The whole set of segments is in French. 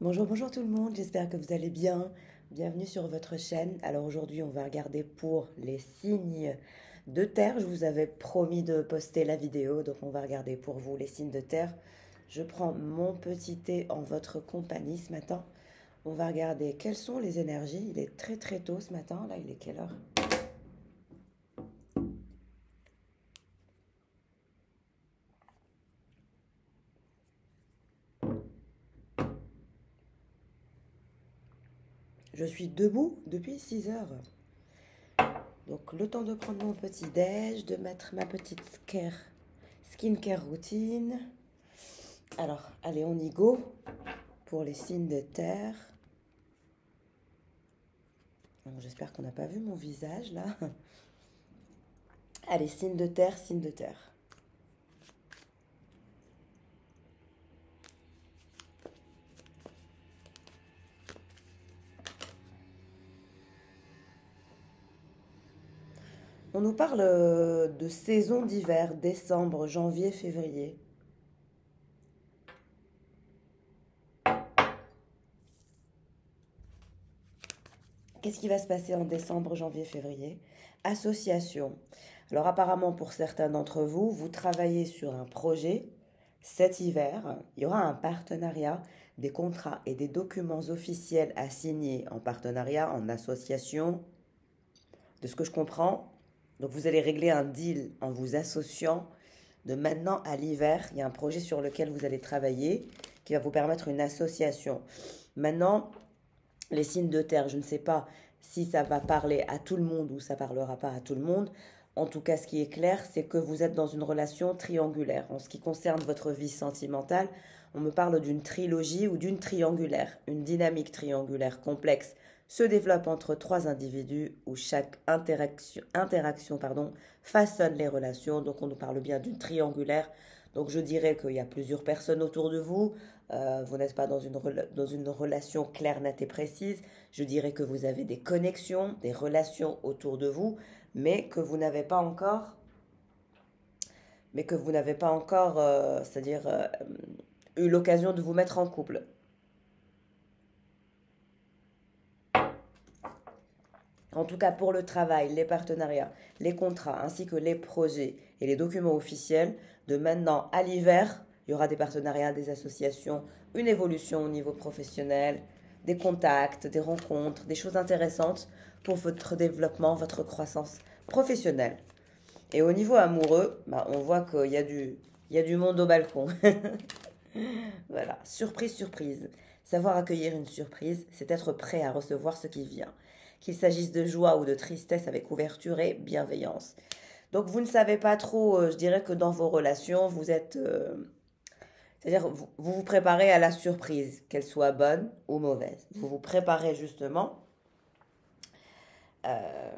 Bonjour, bonjour tout le monde, j'espère que vous allez bien. Bienvenue sur votre chaîne. Alors aujourd'hui, on va regarder pour les signes de terre. Je vous avais promis de poster la vidéo, donc on va regarder pour vous les signes de terre. Je prends mon petit thé en votre compagnie ce matin. On va regarder quelles sont les énergies. Il est très très tôt ce matin. Là, il est quelle heure? Je suis debout depuis 6 heures. Donc le temps de prendre mon petit déj, de mettre ma petite skincare routine. Alors, allez, on y go pour les signes de terre. J'espère qu'on n'a pas vu mon visage là. Allez, signe de terre, signe de terre. On nous parle de saison d'hiver, décembre, janvier, février. Qu'est-ce qui va se passer en décembre, janvier, février? Association. Alors apparemment pour certains d'entre vous, vous travaillez sur un projet. Cet hiver, il y aura un partenariat, des contrats et des documents officiels à signer en partenariat, en association. De ce que je comprends, donc vous allez régler un deal en vous associant. De maintenant à l'hiver, il y a un projet sur lequel vous allez travailler qui va vous permettre une association. Maintenant, les signes de terre, je ne sais pas si ça va parler à tout le monde ou ça parlera pas à tout le monde. En tout cas, ce qui est clair, c'est que vous êtes dans une relation triangulaire. En ce qui concerne votre vie sentimentale, on me parle d'une trilogie ou d'une triangulaire. Une dynamique triangulaire complexe se développe entre trois individus où chaque interaction façonne les relations. Donc on nous parle bien d'une triangulaire. Donc je dirais qu'il y a plusieurs personnes autour de vous. Vous n'êtes pas dans une relation claire, nette et précise. Je dirais que vous avez des connexions, des relations autour de vous, mais que vous n'avez pas encore, c'est-à-dire eu l'occasion de vous mettre en couple. En tout cas, pour le travail, les partenariats, les contrats, ainsi que les projets et les documents officiels, de maintenant à l'hiver, il y aura des partenariats, des associations, une évolution au niveau professionnel, des contacts, des rencontres, des choses intéressantes pour votre développement, votre croissance professionnelle. Et au niveau amoureux, on voit qu'il y a du monde au balcon. Voilà, surprise, surprise. Savoir accueillir une surprise, c'est être prêt à recevoir ce qui vient. Qu'il s'agisse de joie ou de tristesse avec ouverture et bienveillance. Donc vous ne savez pas trop, je dirais que dans vos relations, vous êtes... c'est-à-dire, vous vous préparez à la surprise, qu'elle soit bonne ou mauvaise. Vous vous préparez justement euh,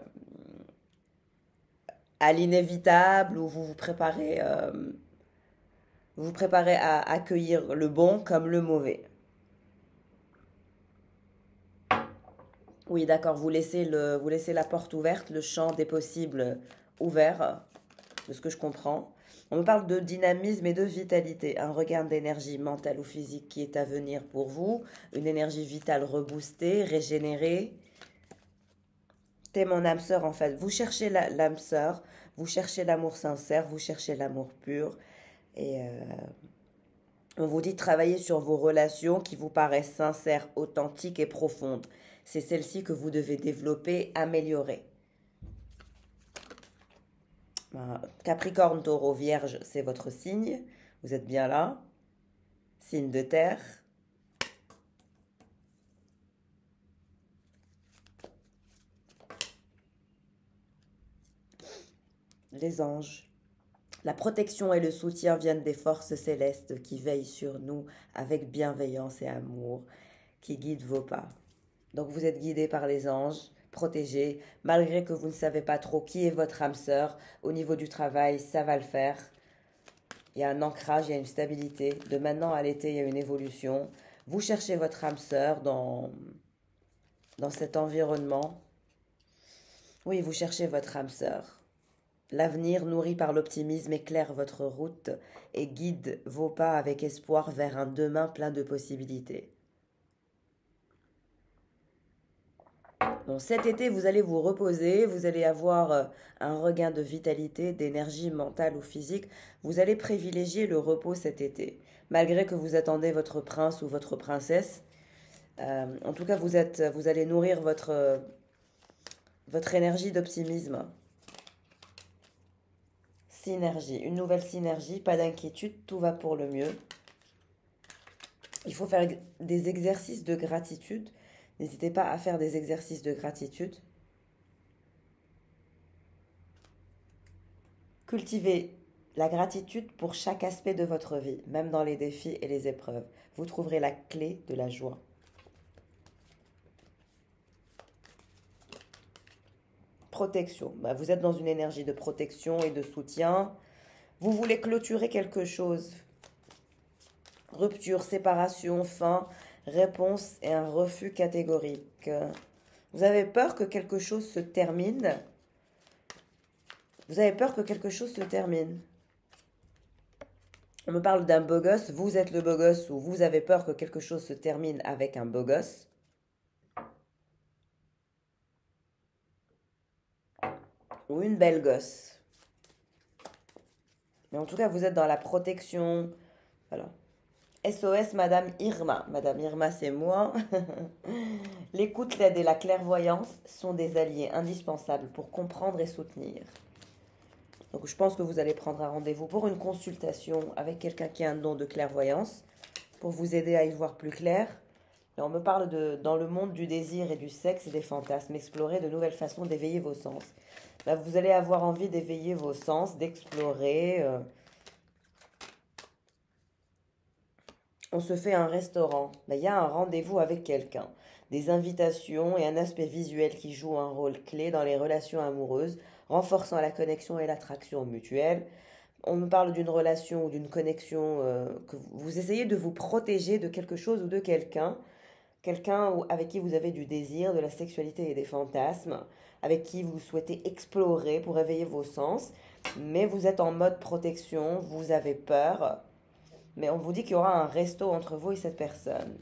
à l'inévitable ou vous vous préparez à accueillir le bon comme le mauvais. Oui, d'accord, vous laissez la porte ouverte, le champ des possibles ouvert, de ce que je comprends. On me parle de dynamisme et de vitalité, un regain d'énergie mentale ou physique qui est à venir pour vous, une énergie vitale reboostée, régénérée. T'es mon âme sœur en fait. Vous cherchez l'âme sœur, vous cherchez l'amour sincère, vous cherchez l'amour pur. Et on vous dit de travailler sur vos relations qui vous paraissent sincères, authentiques et profondes. C'est celle-ci que vous devez développer, améliorer. Capricorne, Taureau, Vierge, c'est votre signe. Vous êtes bien là. Signe de terre. Les anges. La protection et le soutien viennent des forces célestes qui veillent sur nous avec bienveillance et amour, qui guident vos pas. Donc vous êtes guidé par les anges, protégés, malgré que vous ne savez pas trop qui est votre âme sœur. Au niveau du travail, ça va le faire. Il y a un ancrage, il y a une stabilité. De maintenant à l'été, il y a une évolution. Vous cherchez votre âme sœur dans cet environnement. Oui, vous cherchez votre âme sœur. L'avenir, nourri par l'optimisme, éclaire votre route et guide vos pas avec espoir vers un demain plein de possibilités. Bon, cet été, vous allez vous reposer, vous allez avoir un regain de vitalité, d'énergie mentale ou physique. Vous allez privilégier le repos cet été, malgré que vous attendez votre prince ou votre princesse. En tout cas, vous allez nourrir votre énergie d'optimisme. Synergie, une nouvelle synergie, pas d'inquiétude, tout va pour le mieux. Il faut faire des exercices de gratitude. N'hésitez pas à faire des exercices de gratitude. Cultivez la gratitude pour chaque aspect de votre vie, même dans les défis et les épreuves. Vous trouverez la clé de la joie. Protection. Vous êtes dans une énergie de protection et de soutien. Vous voulez clôturer quelque chose. Rupture, séparation, fin, réponse et un refus catégorique. Vous avez peur que quelque chose se termine. Vous avez peur que quelque chose se termine. On me parle d'un beau gosse. Vous êtes le beau gosse ou vous avez peur que quelque chose se termine avec un beau gosse. Ou une belle gosse. Mais en tout cas, vous êtes dans la protection. Voilà. SOS Madame Irma. Madame Irma, c'est moi. L'écoute, l'aide et la clairvoyance sont des alliés indispensables pour comprendre et soutenir. Donc je pense que vous allez prendre un rendez-vous pour une consultation avec quelqu'un qui a un don de clairvoyance pour vous aider à y voir plus clair. Et on me parle dans le monde du désir et du sexe et des fantasmes, explorer de nouvelles façons d'éveiller vos sens. Vous allez avoir envie d'éveiller vos sens, d'explorer. On se fait un restaurant. Il y a un rendez-vous avec quelqu'un. Des invitations et un aspect visuel qui joue un rôle clé dans les relations amoureuses, renforçant la connexion et l'attraction mutuelle. On me parle d'une relation ou d'une connexion que vous essayez de vous protéger de quelque chose ou de quelqu'un. Quelqu'un avec qui vous avez du désir, de la sexualité et des fantasmes, avec qui vous souhaitez explorer pour éveiller vos sens, mais vous êtes en mode protection, vous avez peur, mais on vous dit qu'il y aura un resto entre vous et cette personne.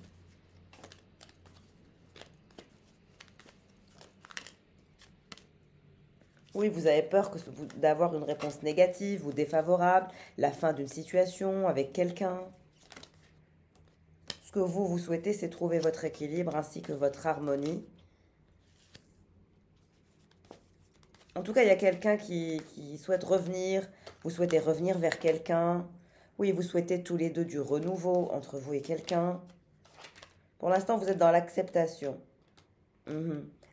Oui, vous avez peur d'avoir une réponse négative ou défavorable, la fin d'une situation avec quelqu'un. Ce que vous souhaitez, c'est trouver votre équilibre ainsi que votre harmonie. En tout cas, il y a quelqu'un qui souhaite revenir. Vous souhaitez revenir vers quelqu'un. Oui, vous souhaitez tous les deux du renouveau entre vous et quelqu'un. Pour l'instant, vous êtes dans l'acceptation.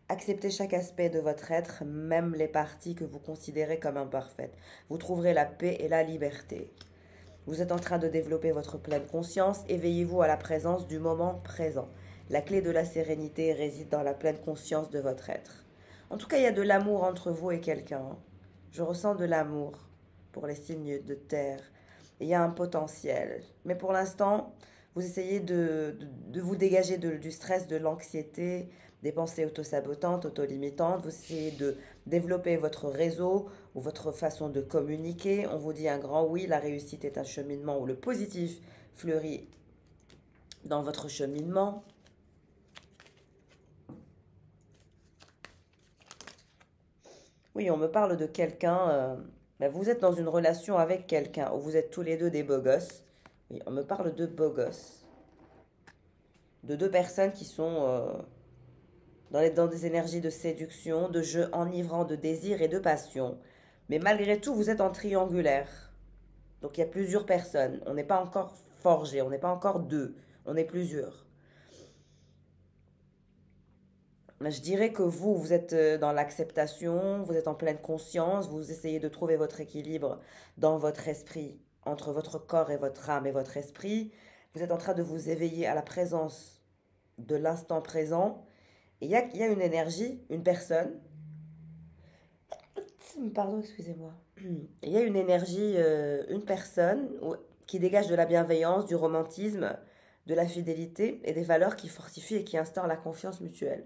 Acceptez chaque aspect de votre être, même les parties que vous considérez comme imparfaites. Vous trouverez la paix et la liberté. Vous êtes en train de développer votre pleine conscience. Éveillez-vous à la présence du moment présent. La clé de la sérénité réside dans la pleine conscience de votre être. En tout cas, il y a de l'amour entre vous et quelqu'un. Je ressens de l'amour pour les signes de terre. Et il y a un potentiel. Mais pour l'instant, vous essayez de vous dégager du stress, de l'anxiété, des pensées autosabotantes, autolimitantes. Vous essayez de développer votre réseau ou votre façon de communiquer. On vous dit un grand oui, la réussite est un cheminement où le positif fleurit dans votre cheminement. Oui, on me parle de quelqu'un. Vous êtes dans une relation avec quelqu'un où vous êtes tous les deux des beaux gosses. Oui, on me parle de beaux gosses. De deux personnes qui sont dans des énergies de séduction, de jeu enivrant de désir et de passion. Mais malgré tout, vous êtes en triangulaire. Donc il y a plusieurs personnes. On n'est pas encore forgé, on n'est pas encore deux. On est plusieurs. Je dirais que vous êtes dans l'acceptation, vous êtes en pleine conscience, vous essayez de trouver votre équilibre dans votre esprit, entre votre corps et votre âme et votre esprit. Vous êtes en train de vous éveiller à la présence de l'instant présent. Et il y a une énergie, une personne. Pardon, excusez-moi. Il y a une énergie, une personne qui dégage de la bienveillance, du romantisme, de la fidélité et des valeurs qui fortifient et qui instaurent la confiance mutuelle.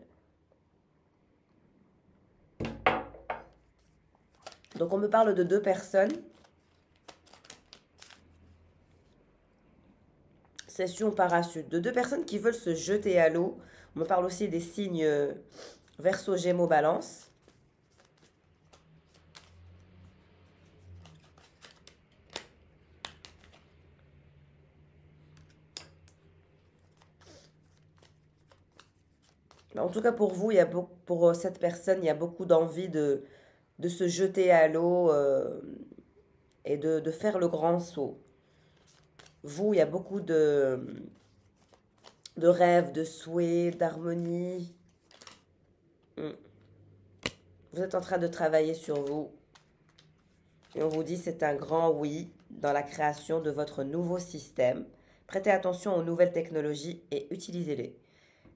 Donc on me parle de deux personnes. Session parachute. De deux personnes qui veulent se jeter à l'eau. On me parle aussi des signes Verseau, Gémeaux, Balance. En tout cas, pour vous, pour cette personne, il y a beaucoup d'envie de se jeter à l'eau et de faire le grand saut. Vous, il y a beaucoup de rêves, de souhaits, d'harmonie. Mm. Vous êtes en train de travailler sur vous. Et on vous dit c'est un grand oui dans la création de votre nouveau système. Prêtez attention aux nouvelles technologies et utilisez-les.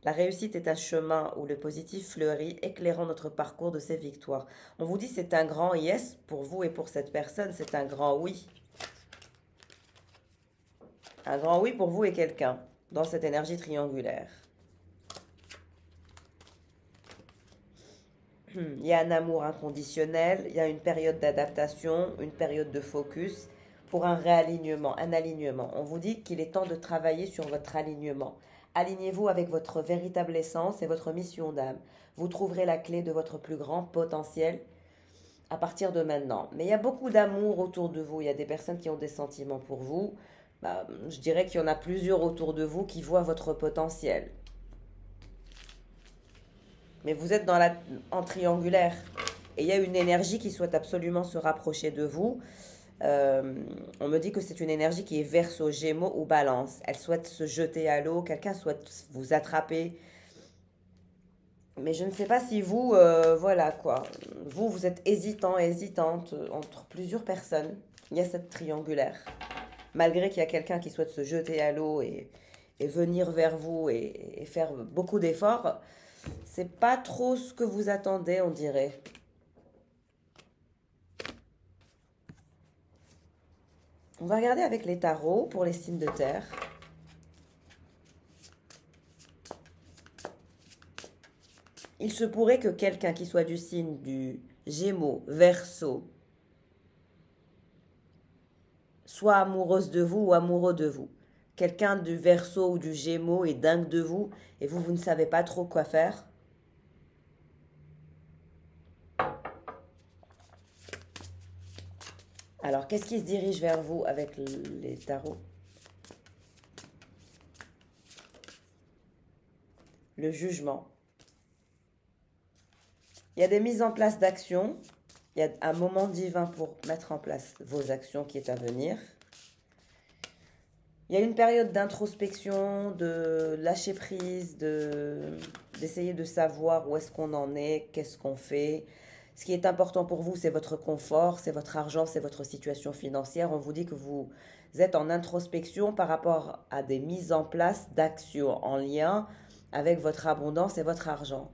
La réussite est un chemin où le positif fleurit, éclairant notre parcours de ses victoires. On vous dit c'est un grand yes pour vous et pour cette personne, c'est un grand oui. Un grand oui pour vous et quelqu'un dans cette énergie triangulaire. Il y a un amour inconditionnel, il y a une période d'adaptation, une période de focus pour un réalignement, un alignement. On vous dit qu'il est temps de travailler sur votre alignement. Alignez-vous avec votre véritable essence et votre mission d'âme. Vous trouverez la clé de votre plus grand potentiel à partir de maintenant. Mais il y a beaucoup d'amour autour de vous. Il y a des personnes qui ont des sentiments pour vous. Je dirais qu'il y en a plusieurs autour de vous qui voient votre potentiel. Mais vous êtes en triangulaire. Et il y a une énergie qui souhaite absolument se rapprocher de vous. On me dit que c'est une énergie qui est Verseau, Gémeaux ou Balance. Elle souhaite se jeter à l'eau. Quelqu'un souhaite vous attraper. Mais je ne sais pas si vous, voilà quoi. Vous êtes hésitant, hésitante entre plusieurs personnes. Il y a cette triangulaire. Malgré qu'il y a quelqu'un qui souhaite se jeter à l'eau et venir vers vous et faire beaucoup d'efforts, c'est pas trop ce que vous attendez, on dirait. On va regarder avec les tarots pour les signes de terre. Il se pourrait que quelqu'un qui soit du signe du Gémeaux, Verseau, soit amoureuse de vous ou amoureux de vous. Quelqu'un du Verseau ou du Gémeaux est dingue de vous et vous ne savez pas trop quoi faire. Alors, qu'est-ce qui se dirige vers vous avec les tarots? Le jugement. Il y a des mises en place d'actions. Il y a un moment divin pour mettre en place vos actions qui est à venir. Il y a une période d'introspection, de lâcher prise, d'essayer de savoir où est-ce qu'on en est, qu'est-ce qu'on fait. Ce qui est important pour vous, c'est votre confort, c'est votre argent, c'est votre situation financière. On vous dit que vous êtes en introspection par rapport à des mises en place d'actions en lien avec votre abondance et votre argent.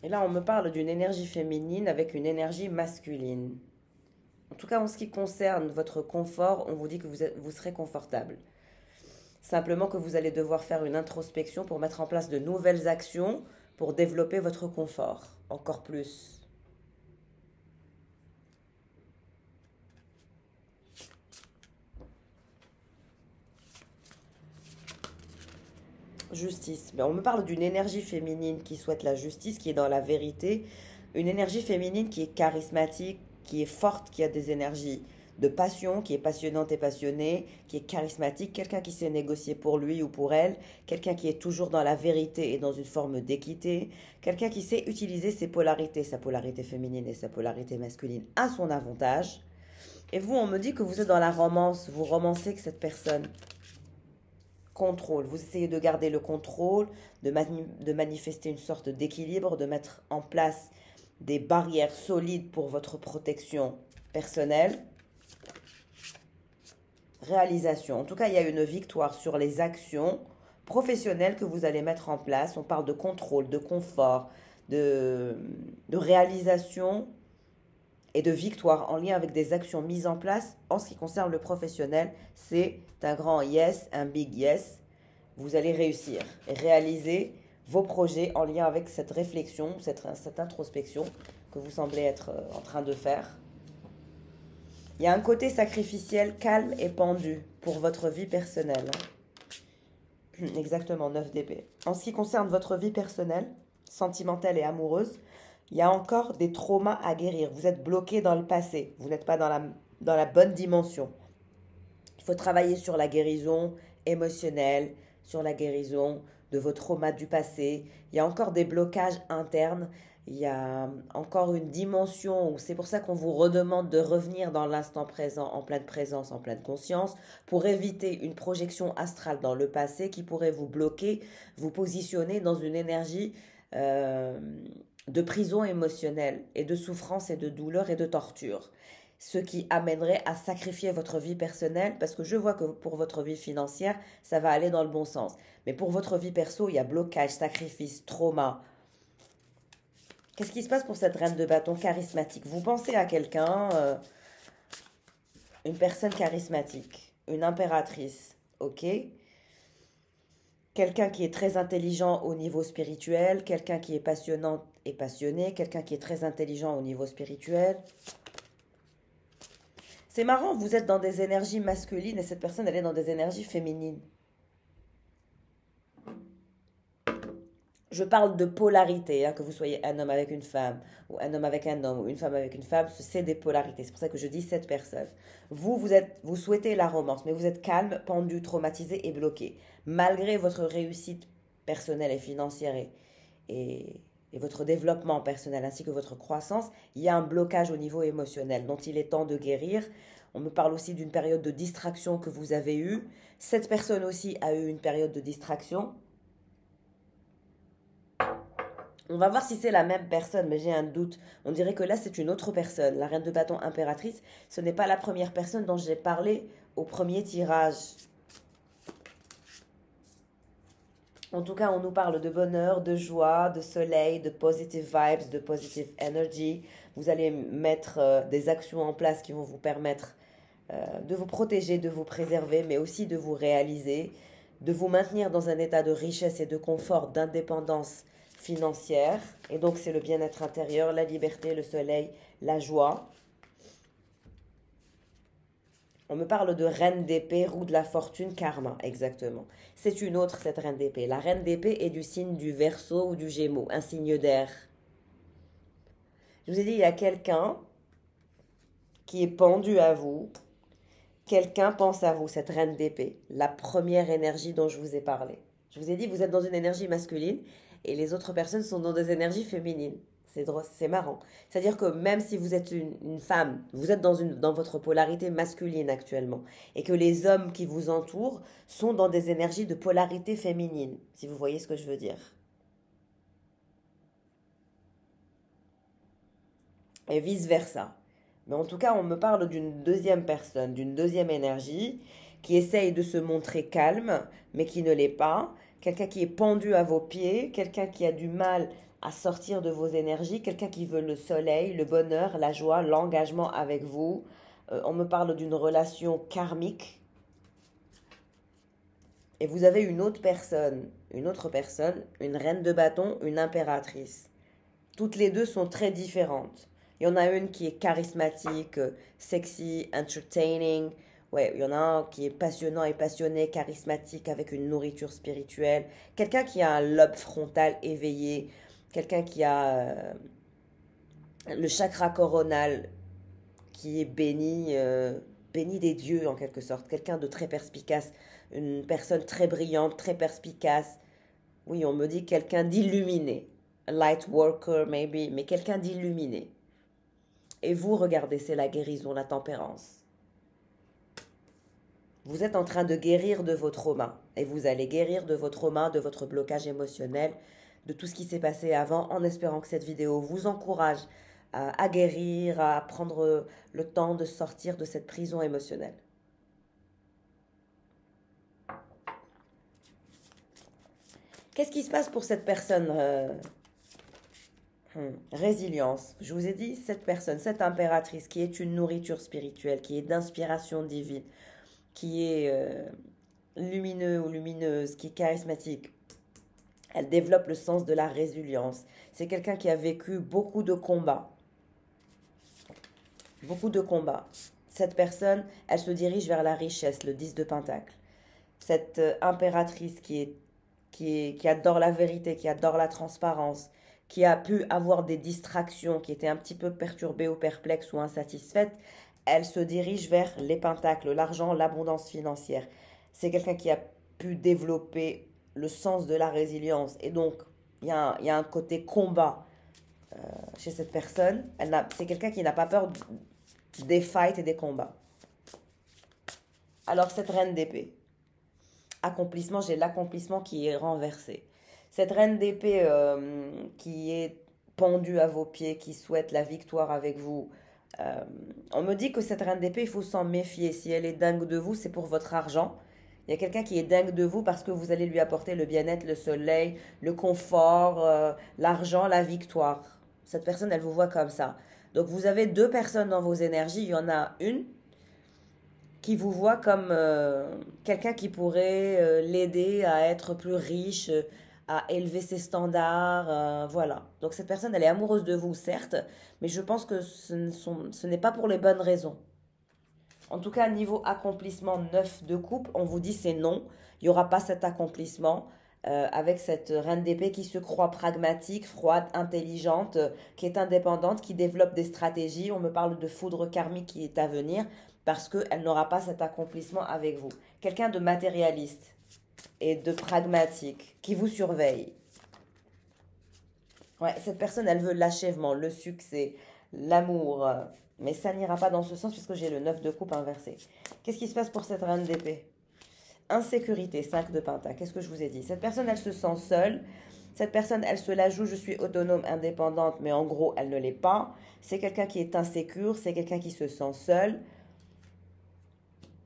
Et là, on me parle d'une énergie féminine avec une énergie masculine. En tout cas, en ce qui concerne votre confort, on vous dit que vous serez confortable. Simplement que vous allez devoir faire une introspection pour mettre en place de nouvelles actions pour développer votre confort encore plus. Justice. Mais on me parle d'une énergie féminine qui souhaite la justice, qui est dans la vérité. Une énergie féminine qui est charismatique, qui est forte, qui a des énergies de passion, qui est passionnante et passionnée, qui est charismatique, quelqu'un qui sait négocier pour lui ou pour elle, quelqu'un qui est toujours dans la vérité et dans une forme d'équité, quelqu'un qui sait utiliser ses polarités, sa polarité féminine et sa polarité masculine à son avantage. Et vous, on me dit que vous êtes dans la romance, vous romancez que cette personne. Contrôle. Vous essayez de garder le contrôle, de manifester une sorte d'équilibre, de mettre en place des barrières solides pour votre protection personnelle. Réalisation. En tout cas, il y a une victoire sur les actions professionnelles que vous allez mettre en place. On parle de contrôle, de confort, de réalisation et de victoire en lien avec des actions mises en place en ce qui concerne le professionnel. C'est un grand yes, un big yes. vous allez réussir et réaliser vos projets en lien avec cette réflexion, cette introspection que vous semblez être en train de faire. Il y a un côté sacrificiel, calme et pendu pour votre vie personnelle. Exactement, 9 d'épée. En ce qui concerne votre vie personnelle, sentimentale et amoureuse, il y a encore des traumas à guérir. Vous êtes bloqué dans le passé. Vous n'êtes pas dans la bonne dimension. Il faut travailler sur la guérison émotionnelle, sur la guérison de vos traumas du passé. Il y a encore des blocages internes. Il y a encore une dimension où c'est pour ça qu'on vous redemande de revenir dans l'instant présent, en pleine présence, en pleine conscience, pour éviter une projection astrale dans le passé qui pourrait vous bloquer, vous positionner dans une énergie de prison émotionnelle et de souffrance et de douleur et de torture. Ce qui amènerait à sacrifier votre vie personnelle, parce que je vois que pour votre vie financière, ça va aller dans le bon sens. Mais pour votre vie perso, il y a blocage, sacrifice, trauma. Qu'est-ce qui se passe pour cette reine de bâton charismatique? Vous pensez à quelqu'un, une personne charismatique, une impératrice, ok? Quelqu'un qui est très intelligent au niveau spirituel, quelqu'un qui est passionnant et passionné, quelqu'un qui est très intelligent au niveau spirituel. C'est marrant, vous êtes dans des énergies masculines et cette personne, elle est dans des énergies féminines. Je parle de polarité, hein, que vous soyez un homme avec une femme, ou un homme avec un homme, ou une femme avec une femme, c'est des polarités. C'est pour ça que je dis cette personne. Vous souhaitez la romance, mais vous êtes calme, pendu, traumatisé et bloqué. Malgré votre réussite personnelle et financière et votre développement personnel ainsi que votre croissance, il y a un blocage au niveau émotionnel dont il est temps de guérir. On me parle aussi d'une période de distraction que vous avez eue. Cette personne aussi a eu une période de distraction. On va voir si c'est la même personne, mais j'ai un doute. On dirait que là, c'est une autre personne. La reine de bâton impératrice, ce n'est pas la première personne dont j'ai parlé au premier tirage. En tout cas, on nous parle de bonheur, de joie, de soleil, de positive vibes, de positive energy. Vous allez mettre des actions en place qui vont vous permettre de vous protéger, de vous préserver, mais aussi de vous réaliser, de vous maintenir dans un état de richesse et de confort, d'indépendance financière. Et donc, c'est le bien-être intérieur, la liberté, le soleil, la joie. On me parle de reine d'épée, roue de la fortune, karma, exactement. C'est une autre, cette reine d'épée. La reine d'épée est du signe du Verseau ou du Gémeaux, un signe d'air. Je vous ai dit, il y a quelqu'un qui est pendu à vous. Quelqu'un pense à vous, cette reine d'épée, la première énergie dont je vous ai parlé. Je vous ai dit, vous êtes dans une énergie masculine et les autres personnes sont dans des énergies féminines. C'est drôle, c'est marrant. C'est-à-dire que même si vous êtes une femme, vous êtes dans votre polarité masculine actuellement, et que les hommes qui vous entourent sont dans des énergies de polarité féminine, si vous voyez ce que je veux dire. Et vice-versa. Mais en tout cas, on me parle d'une deuxième personne, d'une deuxième énergie, qui essaye de se montrer calme, mais qui ne l'est pas. Quelqu'un qui est pendu à vos pieds, quelqu'un qui a du mal à sortir de vos énergies, quelqu'un qui veut le soleil, le bonheur, la joie, l'engagement avec vous. On me parle d'une relation karmique. Et vous avez une autre personne, une reine de bâton, une impératrice. Toutes les deux sont très différentes. Il y en a une qui est charismatique, sexy, entertaining. Ouais, il y en a un qui est passionnant et passionné, charismatique, avec une nourriture spirituelle. Quelqu'un qui a un lobe frontal éveillé. Quelqu'un qui a le chakra coronal qui est béni, béni des dieux en quelque sorte. Quelqu'un de très perspicace. Une personne très brillante, très perspicace. Oui, on me dit quelqu'un d'illuminé. Light worker, maybe, mais quelqu'un d'illuminé. Et vous, regardez, c'est la guérison, la tempérance. Vous êtes en train de guérir de vos traumas. Et vous allez guérir de vos traumas, de votre blocage émotionnel, de tout ce qui s'est passé avant, en espérant que cette vidéo vous encourage à guérir, à prendre le temps de sortir de cette prison émotionnelle. Qu'est-ce qui se passe pour cette personne Résilience. Je vous ai dit, cette personne, cette impératrice qui est une nourriture spirituelle, qui est d'inspiration divine, qui est lumineux ou lumineuse, qui est charismatique. Elle développe le sens de la résilience. C'est quelqu'un qui a vécu beaucoup de combats. Beaucoup de combats. Cette personne, elle se dirige vers la richesse, le 10 de Pentacle. Cette impératrice qui adore la vérité, qui adore la transparence, qui a pu avoir des distractions, qui était un petit peu perturbée ou perplexe ou insatisfaite, elle se dirige vers les pentacles, l'argent, l'abondance financière. C'est quelqu'un qui a pu développer le sens de la résilience. Et donc, il y a un côté combat chez cette personne. C'est quelqu'un qui n'a pas peur des fights et des combats. Alors, cette reine d'épée, accomplissement, j'ai l'accomplissement qui est renversé. Cette reine d'épée qui est pendue à vos pieds, qui souhaite la victoire avec vous. On me dit que cette reine d'épée, il faut s'en méfier. Si elle est dingue de vous, c'est pour votre argent. Il y a quelqu'un qui est dingue de vous parce que vous allez lui apporter le bien-être, le soleil, le confort, l'argent, la victoire. Cette personne, elle vous voit comme ça. Donc vous avez deux personnes dans vos énergies. Il y en a une qui vous voit comme quelqu'un qui pourrait l'aider à être plus riche, à élever ses standards, voilà. Donc cette personne, elle est amoureuse de vous, certes, mais je pense que ce n'est pas pour les bonnes raisons. En tout cas, niveau accomplissement 9 de coupe, on vous dit c'est non. Il n'y aura pas cet accomplissement avec cette reine d'épée qui se croit pragmatique, froide, intelligente, qui est indépendante, qui développe des stratégies. On me parle de foudre karmique qui est à venir parce qu'elle n'aura pas cet accomplissement avec vous. Quelqu'un de matérialiste et de pragmatique qui vous surveille. Ouais, cette personne, elle veut l'achèvement, le succès, l'amour. Mais ça n'ira pas dans ce sens puisque j'ai le 9 de coupe inversé. Qu'est-ce qui se passe pour cette reine d'épée? Insécurité, 5 de pentacle. Qu'est-ce que je vous ai dit? Cette personne, elle se sent seule. Cette personne, elle se la joue, je suis autonome, indépendante, mais en gros, elle ne l'est pas. C'est quelqu'un qui est insécure, c'est quelqu'un qui se sent seul.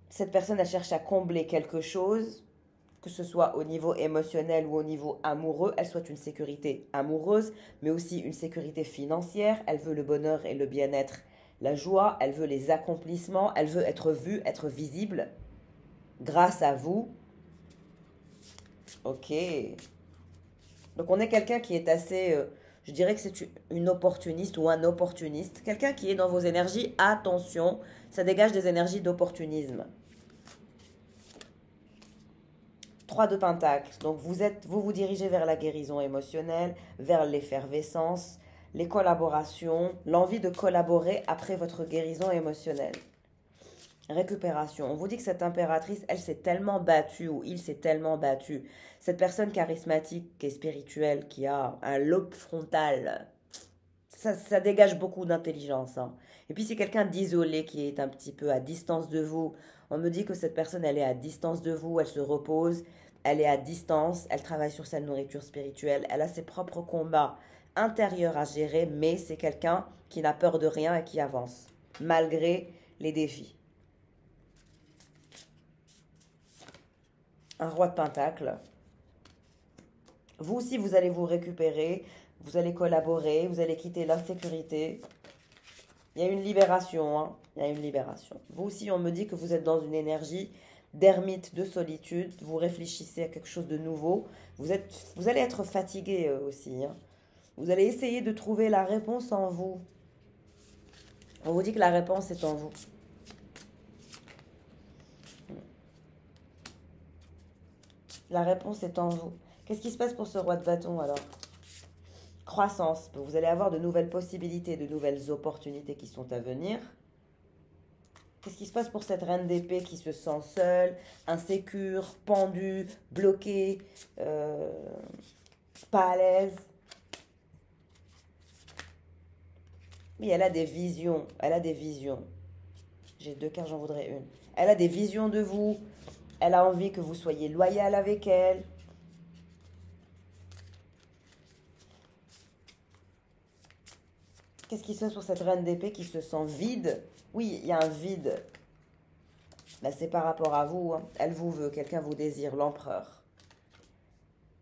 Cette personne, elle cherche à combler quelque chose, que ce soit au niveau émotionnel ou au niveau amoureux. Elle souhaite une sécurité amoureuse, mais aussi une sécurité financière. Elle veut le bonheur et le bien-être, la joie. Elle veut les accomplissements. Elle veut être vue, être visible grâce à vous. Ok. Donc on est quelqu'un qui est assez, je dirais que c'est une opportuniste ou un opportuniste. Quelqu'un qui est dans vos énergies, attention, ça dégage des énergies d'opportunisme. 3 de pentacle. Donc vous vous dirigez vers la guérison émotionnelle, vers l'effervescence, les collaborations, l'envie de collaborer après votre guérison émotionnelle. Récupération. On vous dit que cette impératrice, elle s'est tellement battue ou il s'est tellement battu. Cette personne charismatique et spirituelle qui a un lobe frontal, ça dégage beaucoup d'intelligence. Hein. Et puis c'est quelqu'un d'isolé qui est un petit peu à distance de vous. On me dit que cette personne, elle est à distance de vous, elle se repose, elle est à distance, elle travaille sur sa nourriture spirituelle, elle a ses propres combats intérieurs à gérer, mais c'est quelqu'un qui n'a peur de rien et qui avance, malgré les défis. Un roi de pentacle. Vous aussi, vous allez vous récupérer, vous allez collaborer, vous allez quitter l'insécurité. Il y a une libération, hein. Il y a une libération. Vous aussi, on me dit que vous êtes dans une énergie d'ermite, de solitude. Vous réfléchissez à quelque chose de nouveau. Vous allez être fatigué aussi. Hein. Vous allez essayer de trouver la réponse en vous. On vous dit que la réponse est en vous. La réponse est en vous. Qu'est-ce qui se passe pour ce roi de bâton alors? Croissance. Vous allez avoir de nouvelles possibilités, de nouvelles opportunités qui sont à venir. Qu'est-ce qui se passe pour cette reine d'épée qui se sent seule, insécure, pendue, bloquée, pas à l'aise? Oui, elle a des visions. Elle a des visions. J'ai 2 cartes, j'en voudrais une. Elle a des visions de vous. Elle a envie que vous soyez loyal avec elle. Qu'est-ce qui se passe pour cette reine d'épée qui se sent vide? Oui, il y a un vide. Là, c'est par rapport à vous. Hein. Elle vous veut, quelqu'un vous désire, l'empereur.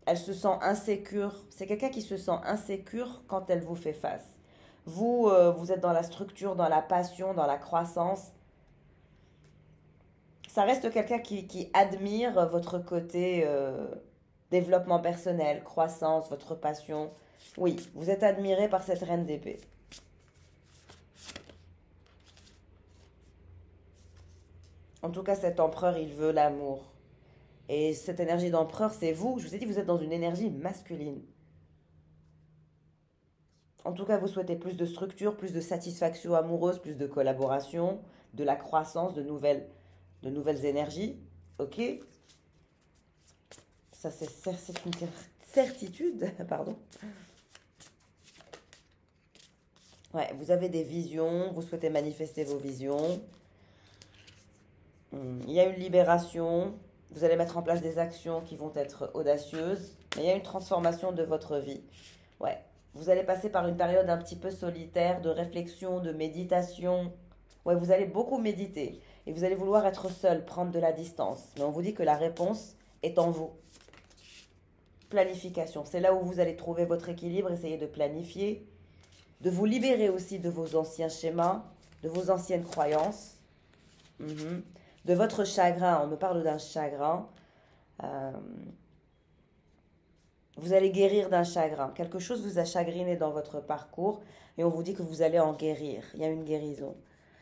Elle se sent insécure. C'est quelqu'un qui se sent insécure quand elle vous fait face. Vous, vous êtes dans la structure, dans la passion, dans la croissance. Ça reste quelqu'un qui admire votre côté développement personnel, croissance, votre passion. Oui, vous êtes admiré par cette reine d'épée. En tout cas, cet empereur, il veut l'amour. Et cette énergie d'empereur, c'est vous. Je vous ai dit, vous êtes dans une énergie masculine. En tout cas, vous souhaitez plus de structure, plus de satisfaction amoureuse, plus de collaboration, de la croissance, de nouvelles énergies. Ok? Ça, c'est une certitude. Pardon. Ouais, vous avez des visions, vous souhaitez manifester vos visions. Il y a une libération. Vous allez mettre en place des actions qui vont être audacieuses. Mais il y a une transformation de votre vie. Ouais. Vous allez passer par une période un petit peu solitaire, de réflexion, de méditation. Ouais, vous allez beaucoup méditer. Et vous allez vouloir être seul, prendre de la distance. Mais on vous dit que la réponse est en vous. Planification. C'est là où vous allez trouver votre équilibre, essayer de planifier, de vous libérer aussi de vos anciens schémas, de vos anciennes croyances, de votre chagrin. On me parle d'un chagrin. Euh, Vous allez guérir d'un chagrin. Quelque chose vous a chagriné dans votre parcours et on vous dit que vous allez en guérir. Il y a une guérison.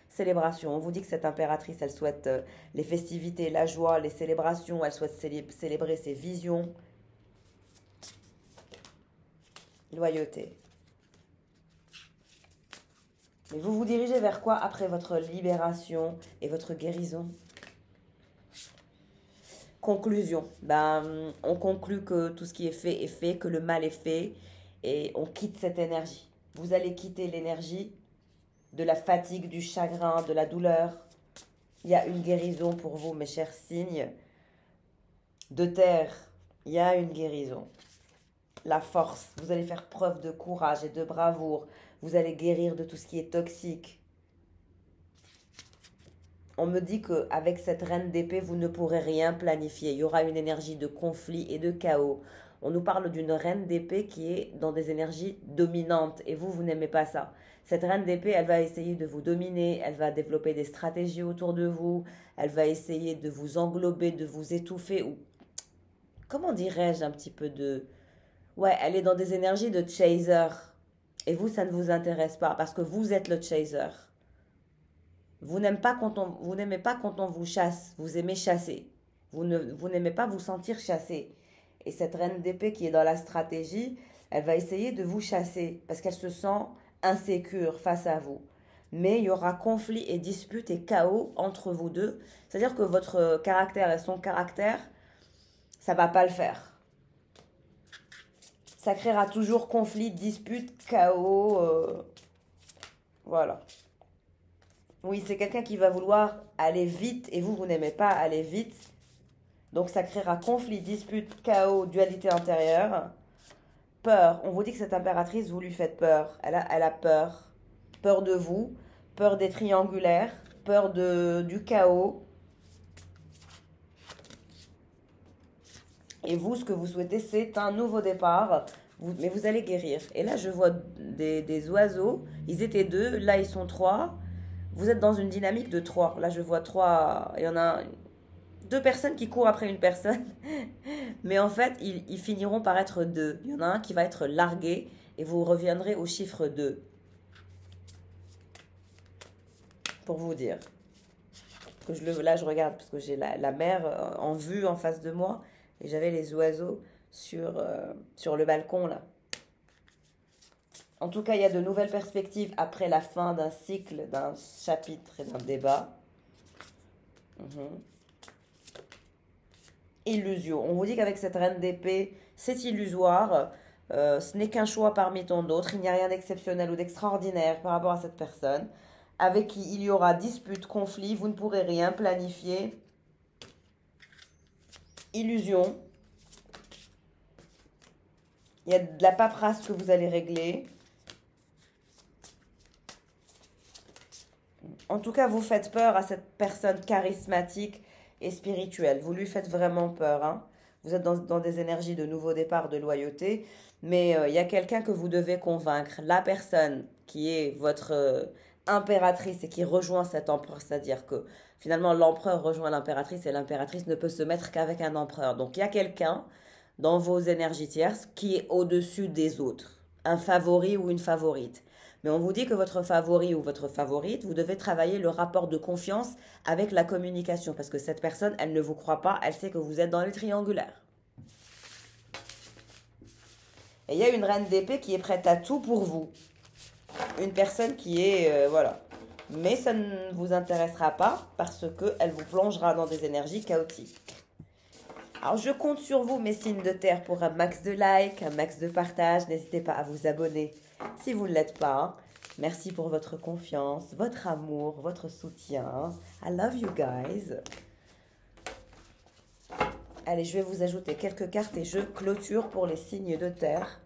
Célébration. On vous dit que cette impératrice, elle souhaite les festivités, la joie, les célébrations. Elle souhaite célébrer ses visions. Loyauté. Mais vous vous dirigez vers quoi après votre libération et votre guérison? Conclusion. On conclut que tout ce qui est fait, que le mal est fait, et on quitte cette énergie. Vous allez quitter l'énergie de la fatigue, du chagrin, de la douleur. Il y a une guérison pour vous, mes chers signes de terre. Il y a une guérison. La force. Vous allez faire preuve de courage et de bravoure. Vous allez guérir de tout ce qui est toxique. On me dit qu'avec cette reine d'épée, vous ne pourrez rien planifier. Il y aura une énergie de conflit et de chaos. On nous parle d'une reine d'épée qui est dans des énergies dominantes. Et vous n'aimez pas ça. Cette reine d'épée, elle va essayer de vous dominer. Elle va développer des stratégies autour de vous. Elle va essayer de vous englober, de vous étouffer. Ou comment dirais-je un petit peu de... Ouais, elle est dans des énergies de chaser. Et vous, ça ne vous intéresse pas parce que vous êtes le chaser. Vous n'aimez pas quand on vous chasse, vous aimez chasser. Vous n'aimez pas vous sentir chassé. Et cette reine d'épée qui est dans la stratégie, elle va essayer de vous chasser parce qu'elle se sent insécure face à vous. Mais il y aura conflit et dispute et chaos entre vous deux. C'est-à-dire que votre caractère et son caractère, ça va pas le faire. Ça créera toujours conflit, dispute, chaos. Voilà. Oui, c'est quelqu'un qui va vouloir aller vite et vous n'aimez pas aller vite. Donc ça créera conflit, dispute, chaos, dualité intérieure. Peur. On vous dit que cette impératrice, vous lui faites peur. Elle a peur. Peur de vous, peur des triangulaires, peur du chaos. Et vous, ce que vous souhaitez, c'est un nouveau départ. Mais vous allez guérir. Et là, je vois des oiseaux. Ils étaient deux, là ils sont trois. Vous êtes dans une dynamique de trois. Là, je vois trois. Il y en a deux personnes qui courent après une personne. Mais en fait, ils finiront par être deux. Il y en a un qui va être largué et vous reviendrez au chiffre 2. Pour vous dire. Là, je regarde parce que j'ai la mer en vue en face de moi. Et j'avais les oiseaux sur le balcon, là. En tout cas, il y a de nouvelles perspectives après la fin d'un cycle, d'un chapitre et d'un débat. Illusion. On vous dit qu'avec cette reine d'épée, c'est illusoire. Ce n'est qu'un choix parmi tant d'autres. Il n'y a rien d'exceptionnel ou d'extraordinaire par rapport à cette personne. Avec qui il y aura dispute, conflit. Vous ne pourrez rien planifier. Illusion. Il y a de la paperasse que vous allez régler. En tout cas, vous faites peur à cette personne charismatique et spirituelle. Vous lui faites vraiment peur. Hein. Vous êtes dans des énergies de nouveau départ, de loyauté. Mais il y a quelqu'un que vous devez convaincre. La personne qui est votre impératrice et qui rejoint cet empereur, c'est-à-dire que finalement l'empereur rejoint l'impératrice et l'impératrice ne peut se mettre qu'avec un empereur. Donc il y a quelqu'un dans vos énergies tierces qui est au-dessus des autres, un favori ou une favorite. Mais on vous dit que votre favori ou votre favorite, vous devez travailler le rapport de confiance avec la communication parce que cette personne, elle ne vous croit pas, elle sait que vous êtes dans les triangulaires. Et il y a une reine d'épée qui est prête à tout pour vous. Une personne qui est, voilà. Mais ça ne vous intéressera pas parce qu'elle vous plongera dans des énergies chaotiques. Alors je compte sur vous, mes signes de terre, pour un max de likes, un max de partage. N'hésitez pas à vous abonner si vous ne l'êtes pas. Merci pour votre confiance, votre amour, votre soutien. I love you guys. Allez, je vais vous ajouter quelques cartes et je clôture pour les signes de terre.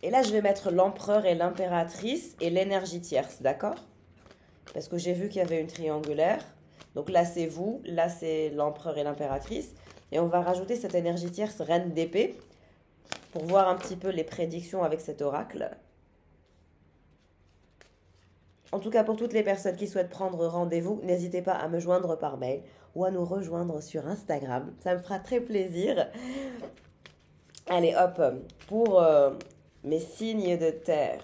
Et là, je vais mettre l'empereur et l'impératrice et l'énergie tierce, d'accord? Parce que j'ai vu qu'il y avait une triangulaire. Donc là, c'est vous, là, c'est l'empereur et l'impératrice. Et on va rajouter cette énergie tierce reine d'épée pour voir un petit peu les prédictions avec cet oracle. En tout cas, pour toutes les personnes qui souhaitent prendre rendez-vous, n'hésitez pas à me joindre par mail ou à nous rejoindre sur Instagram. Ça me fera très plaisir. Allez, hop, pour mes signes de terre.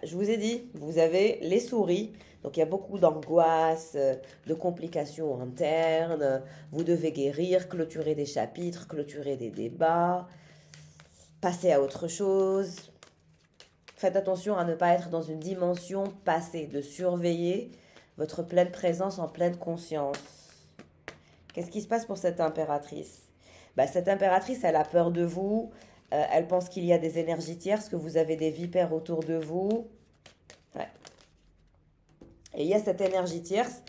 Je vous ai dit, vous avez les souris. Donc, il y a beaucoup d'angoisse, de complications internes. Vous devez guérir, clôturer des chapitres, clôturer des débats, passer à autre chose. Faites attention à ne pas être dans une dimension passée, de surveiller votre pleine présence en pleine conscience. Qu'est-ce qui se passe pour cette impératrice? Cette impératrice, elle a peur de vous. Elle pense qu'il y a des énergies tierces, que vous avez des vipères autour de vous. Ouais. Et il y a cette énergie tierce,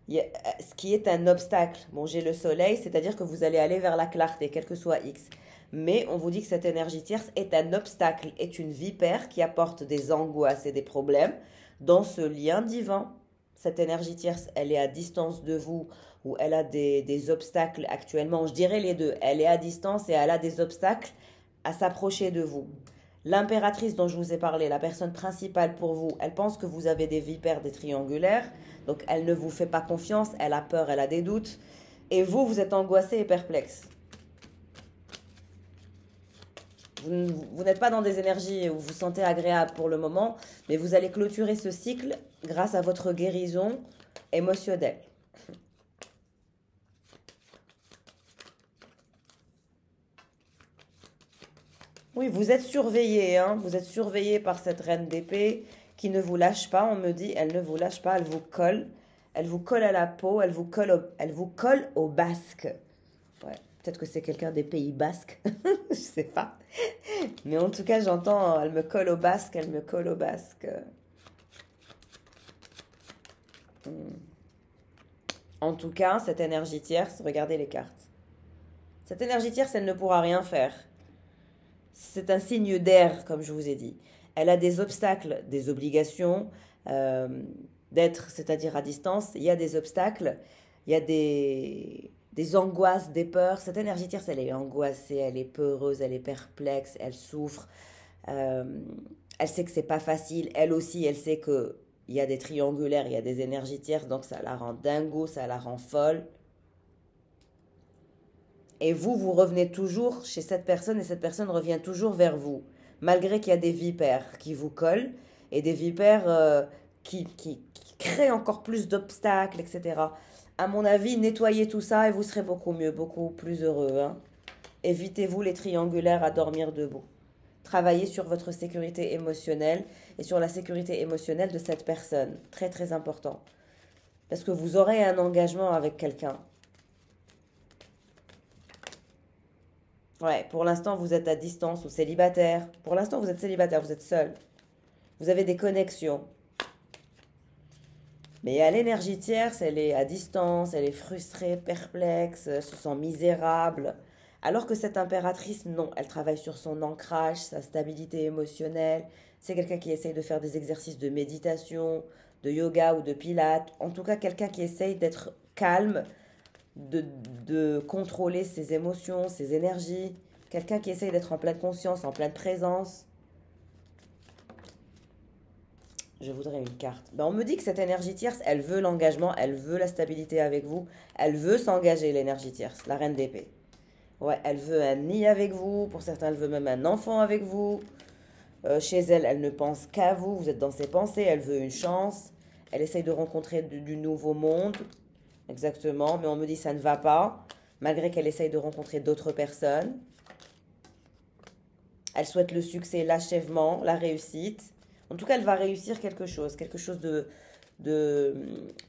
ce qui est un obstacle. Bon, j'ai le soleil, c'est-à-dire que vous allez aller vers la clarté, quel que soit X. Mais on vous dit que cette énergie tierce est un obstacle, est une vipère qui apporte des angoisses et des problèmes dans ce lien divin. Cette énergie tierce, elle est à distance de vous ou elle a des obstacles actuellement. Je dirais les deux. Elle est à distance et elle a des obstacles à s'approcher de vous. L'impératrice dont je vous ai parlé, la personne principale pour vous, elle pense que vous avez des vipères, des triangulaires. Donc, elle ne vous fait pas confiance, elle a peur, elle a des doutes. Et vous, vous êtes angoissé et perplexe. Vous n'êtes pas dans des énergies où vous vous sentez agréable pour le moment, mais vous allez clôturer ce cycle grâce à votre guérison émotionnelle. Oui, vous êtes surveillé, hein. Vous êtes surveillé par cette reine d'épée qui ne vous lâche pas. On me dit, elle ne vous lâche pas, elle vous colle. Elle vous colle à la peau, elle vous colle au basque. Ouais, peut-être que c'est quelqu'un des Pays Basques, je sais pas. Mais en tout cas, j'entends, elle me colle au basque, elle me colle au basque. En tout cas, cette énergie tierce, regardez les cartes. Cette énergie tierce, elle ne pourra rien faire. C'est un signe d'air, comme je vous ai dit. Elle a des obstacles, des obligations d'être, c'est-à-dire à distance. Il y a des obstacles, il y a des angoisses, des peurs. Cette énergie tierce, elle est angoissée, elle est peureuse, elle est perplexe, elle souffre. Elle sait que c'est pas facile. Elle aussi, elle sait que il y a des triangulaires, il y a des énergies tierces, donc ça la rend dingo, ça la rend folle. Et vous, vous revenez toujours chez cette personne et cette personne revient toujours vers vous, malgré qu'il y a des vipères qui vous collent et des vipères qui créent encore plus d'obstacles, etc. À mon avis, nettoyez tout ça et vous serez beaucoup mieux, beaucoup plus heureux, hein. Évitez-vous les triangulaires à dormir debout. Travaillez sur votre sécurité émotionnelle et sur la sécurité émotionnelle de cette personne. Très, très important. Parce que vous aurez un engagement avec quelqu'un. Ouais, pour l'instant, vous êtes à distance ou célibataire. Pour l'instant, vous êtes célibataire, vous êtes seul. Vous avez des connexions. Mais à l'énergie tierce, elle est à distance, elle est frustrée, perplexe, elle se sent misérable. Alors que cette impératrice, non, elle travaille sur son ancrage, sa stabilité émotionnelle. C'est quelqu'un qui essaye de faire des exercices de méditation, de yoga ou de pilates. En tout cas, quelqu'un qui essaye d'être calme de, de contrôler ses émotions, ses énergies. Quelqu'un qui essaye d'être en pleine conscience, en pleine présence. Je voudrais une carte. Ben, on me dit que cette énergie tierce, elle veut l'engagement, elle veut la stabilité avec vous, elle veut s'engager, l'énergie tierce, la reine d'épée. Ouais, elle veut un nid avec vous, pour certains, elle veut même un enfant avec vous. Chez elle, elle ne pense qu'à vous, vous êtes dans ses pensées, elle veut une chance, elle essaye de rencontrer du nouveau monde, exactement, mais on me dit que ça ne va pas, malgré qu'elle essaye de rencontrer d'autres personnes. Elle souhaite le succès, l'achèvement, la réussite. En tout cas, elle va réussir quelque chose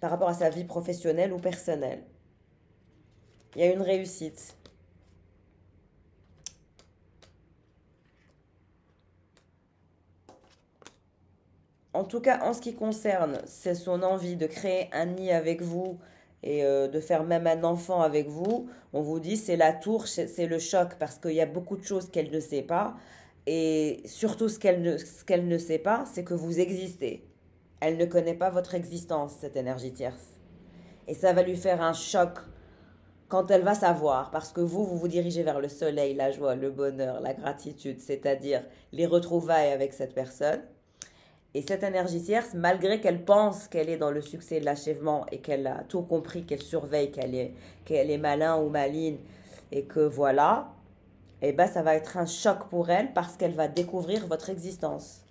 par rapport à sa vie professionnelle ou personnelle. Il y a une réussite. En tout cas, en ce qui concerne, c'est son envie de créer un nid avec vous et de faire même un enfant avec vous. On vous dit, c'est la tour, c'est le choc parce qu'il y a beaucoup de choses qu'elle ne sait pas. Et surtout, ce qu'elle ne sait pas, c'est que vous existez. Elle ne connaît pas votre existence, cette énergie tierce. Et ça va lui faire un choc quand elle va savoir, parce que vous vous dirigez vers le soleil, la joie, le bonheur, la gratitude, c'est-à-dire les retrouvailles avec cette personne. Et cette énergie tierce, malgré qu'elle pense qu'elle est dans le succès de l'achèvement et qu'elle a tout compris, qu'elle surveille, qu'elle est malin ou maligne, et que voilà, eh ben ça va être un choc pour elle parce qu'elle va découvrir votre existence.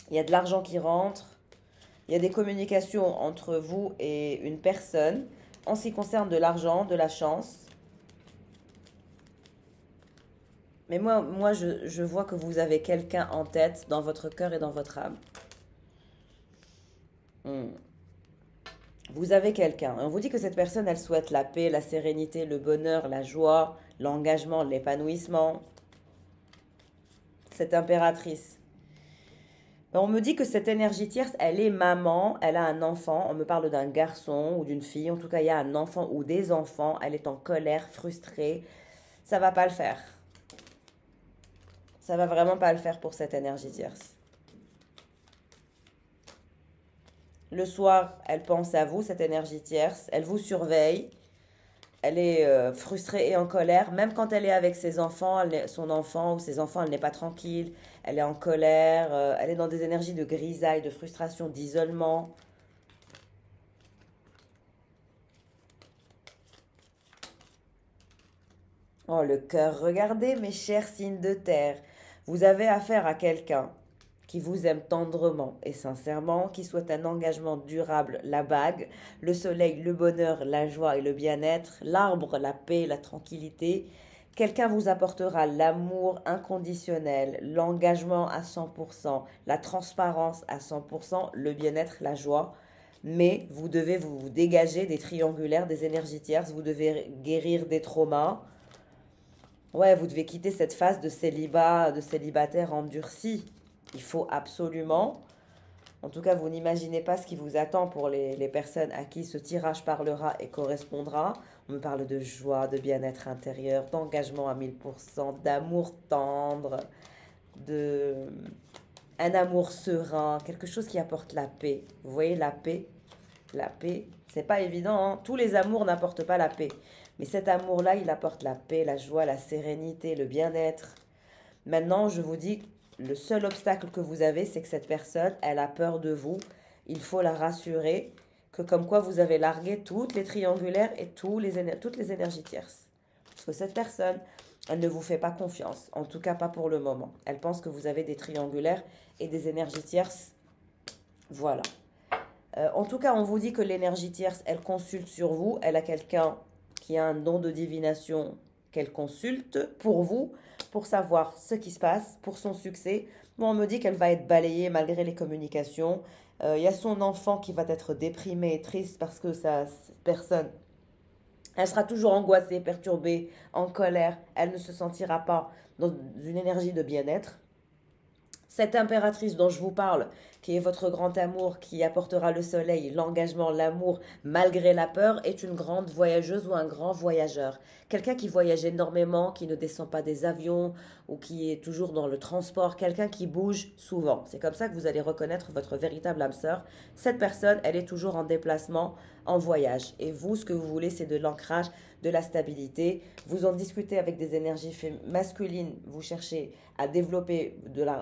Il y a de l'argent qui rentre, il y a des communications entre vous et une personne en ce qui concerne de l'argent, de la chance. Mais moi je vois que vous avez quelqu'un en tête dans votre cœur et dans votre âme. Hmm. Vous avez quelqu'un. On vous dit que cette personne, elle souhaite la paix, la sérénité, le bonheur, la joie, l'engagement, l'épanouissement. Cette impératrice. On me dit que cette énergie tierce, elle est maman, elle a un enfant. On me parle d'un garçon ou d'une fille. En tout cas, il y a un enfant ou des enfants. Elle est en colère, frustrée. Ça va pas le faire. Ça va vraiment pas le faire pour cette énergie tierce. Le soir, elle pense à vous, cette énergie tierce. Elle vous surveille. Elle est frustrée et en colère. Même quand elle est avec ses enfants, son enfant ou ses enfants, elle n'est pas tranquille. Elle est en colère. Elle est dans des énergies de grisaille, de frustration, d'isolement. Oh, le cœur. Regardez, mes chers signes de terre. Vous avez affaire à quelqu'un qui vous aime tendrement et sincèrement, qui souhaite un engagement durable, la bague, le soleil, le bonheur, la joie et le bien-être, l'arbre, la paix, la tranquillité. Quelqu'un vous apportera l'amour inconditionnel, l'engagement à 100%, la transparence à 100%, le bien-être, la joie. Mais vous devez vous dégager des triangulaires, des énergies tierces, vous devez guérir des traumas. Ouais, vous devez quitter cette phase de célibat, de célibataire endurci. Il faut absolument, en tout cas vous n'imaginez pas ce qui vous attend pour les personnes à qui ce tirage parlera et correspondra. On me parle de joie, de bien-être intérieur, d'engagement à 1000%, d'amour tendre, de un amour serein, quelque chose qui apporte la paix. Vous voyez la paix, c'est pas évident, hein. Tous les amours n'apportent pas la paix. Mais cet amour-là, il apporte la paix, la joie, la sérénité, le bien-être. Maintenant, je vous dis, le seul obstacle que vous avez, c'est que cette personne, elle a peur de vous. Il faut la rassurer que comme quoi vous avez largué toutes les triangulaires et toutes les énergies tierces. Parce que cette personne, elle ne vous fait pas confiance. En tout cas, pas pour le moment. Elle pense que vous avez des triangulaires et des énergies tierces. Voilà. En tout cas, on vous dit que l'énergie tierce, elle consulte sur vous. Elle a quelqu'un qui a un don de divination qu'elle consulte pour vous, pour savoir ce qui se passe, pour son succès. Bon, on me dit qu'elle va être balayée malgré les communications. Il y a son enfant qui va être déprimé et triste parce que cette personne, elle sera toujours angoissée, perturbée, en colère. Elle ne se sentira pas dans une énergie de bien-être. Cette impératrice dont je vous parle, qui est votre grand amour, qui apportera le soleil, l'engagement, l'amour, malgré la peur, est une grande voyageuse ou un grand voyageur. Quelqu'un qui voyage énormément, qui ne descend pas des avions ou qui est toujours dans le transport, quelqu'un qui bouge souvent. C'est comme ça que vous allez reconnaître votre véritable âme sœur. Cette personne, elle est toujours en déplacement, en voyage. Et vous, ce que vous voulez, c'est de l'ancrage, de la stabilité. Vous en discutez avec des énergies masculines, vous cherchez à développer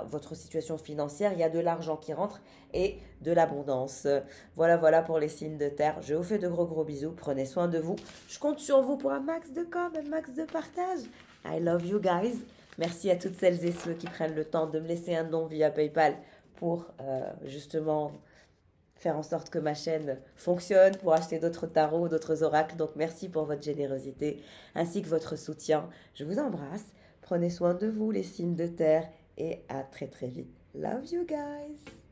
votre situation financière, il y a de l'argent qui rentre et de l'abondance. Voilà, voilà pour les signes de terre. Je vous fais de gros gros bisous, prenez soin de vous. Je compte sur vous pour un max de com, un max de partage. I love you guys. Merci à toutes celles et ceux qui prennent le temps de me laisser un don via PayPal pour justement faire en sorte que ma chaîne fonctionne, pour acheter d'autres tarots, d'autres oracles. Donc merci pour votre générosité ainsi que votre soutien. Je vous embrasse. Prenez soin de vous, les signes de terre, et à très très vite. Love you guys!